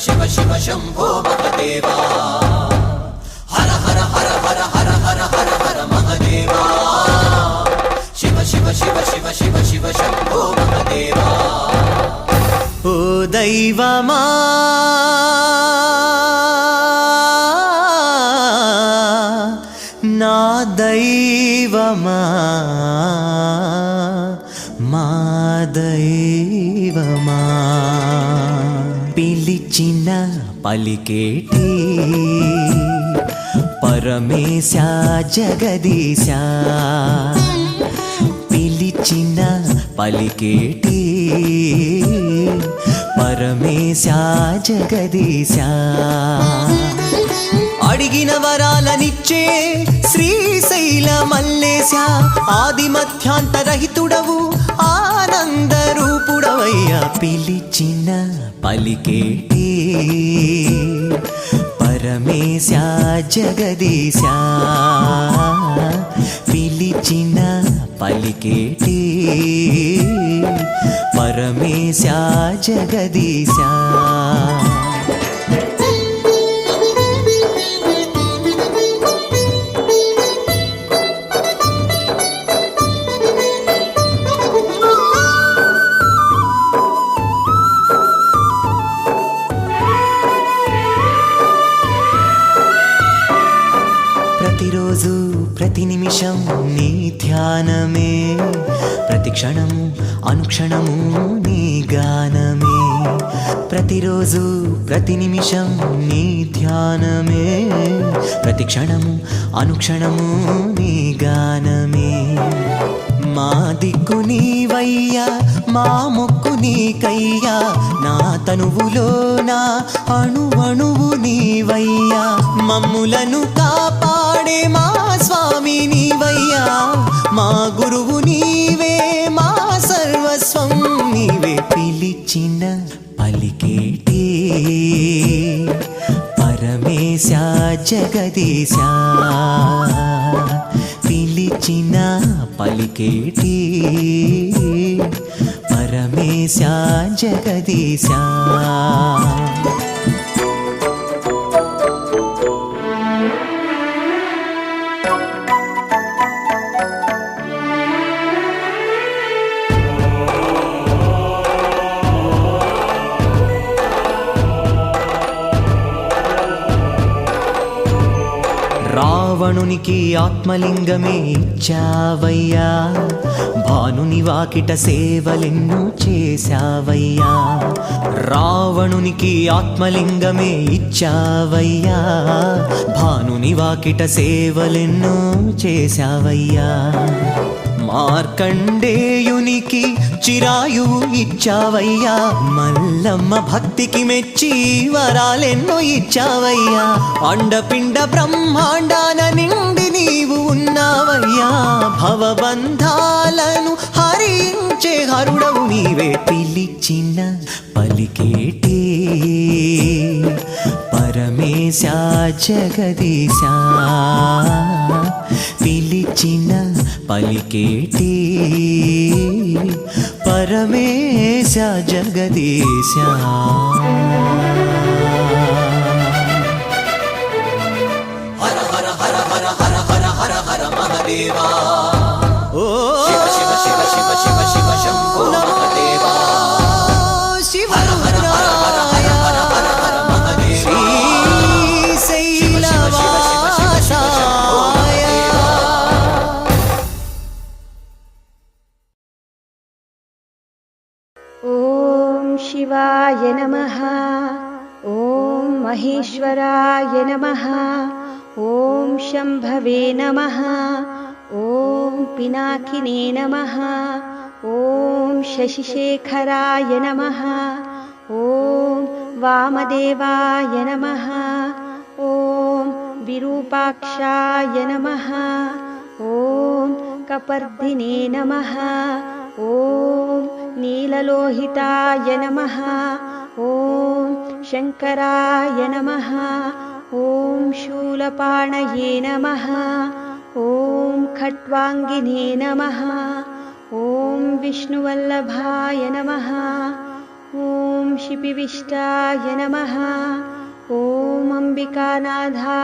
शिव शिव शंभो महदेवा हर हर हर हर हर हर हर हर महदेवा शिव शिव शिव शिव शिव शिव शंभो महदेवा ओ दैवमा ना दैवमा మా దైవమా పిలిచిన పలికేటి పరమేశ జగదీశ పిలిచిన పలికేటి పరమేశ జగదీశ అడిగిన వరాలనిచ్చే శ్రీశైల మల్లేశ ఆది మధ్యాంతరహితుడవు ఆనంద రూపుడవయ్యా పిలిచిన పలికేటి పరమేశ జగదీశ పిలిచిన పలికేటి పరమేశ జగదీశ ప్రతిరోజు ప్రతి నిమిషం నీ ధ్యానమే ప్రతి క్షణము అనుక్షణము నీ గానమే ప్రతిరోజు ప్రతి నిమిషం నీ ధ్యానమే ప్రతి క్షణము అనుక్షణము నీ గానమే మా దిక్కు నీవయ్యా మా మొక్కు నీకయ్యా నా తనువులో నా అణువణువు నీవయ్యా మమ్ములను కాపాడే మా స్వామి నీవయ్యా మా గురువు నీవే మా సర్వస్వం నీవే పిలిచిన పలికేటి పరమేశ జగదీశ పిలిచిన పలికేటి పరమేశ జగదీశ రావణునికి ఆత్మలింగమే ఇచ్చావయ్యా భానుని వాకిట సేవలెన్నో చేశావయ్యా రావణునికి ఆత్మలింగమే ఇచ్చావయ్యా భానుని వాకిట సేవలెన్నో చేశావయ్యా మార్కండేయునికి చిరాయువు ఇచ్చావయ్యా మల్లమ్మ భక్తికి మెచ్చి వరాలెన్నో ఇచ్చావయ్యా అండపిండ బ్రహ్మాండాన నిండి నీవు ఉన్నావయ్యా భవబంధాలను హరించే హరుడవు నీవే పిలిచిన పలికేటి పరమేశ జగదీశ పిలిచిన పలికేటి పరమేశ జగదీశ హర హర హర హర హర హర హర హర మహదేవా ఓ శివ శివ శివ శివ శివ శివ శంభో మహదేవా శివ హర హర హర హర హర హర హర మహదేవా शिवाय नमः ॐ महेश्वराय नमः ॐ शम्भवे नमः ॐ पिनाकिने नमः ॐ शशिशेखराय नमः ॐ वामदेवाय नमः ॐ विरूपाक्षाय नमः ॐ कपर्दिने नमः ॐ नीललोहिताय नमः ॐ शङ्कराय नमः ॐ शूलपाणये नमः ॐ खट्वाङ्गिने नमः ॐ विष्णुवल्लभाय नमः ॐ शिपिविष्टाय नमः ॐ अम्बिकानाथ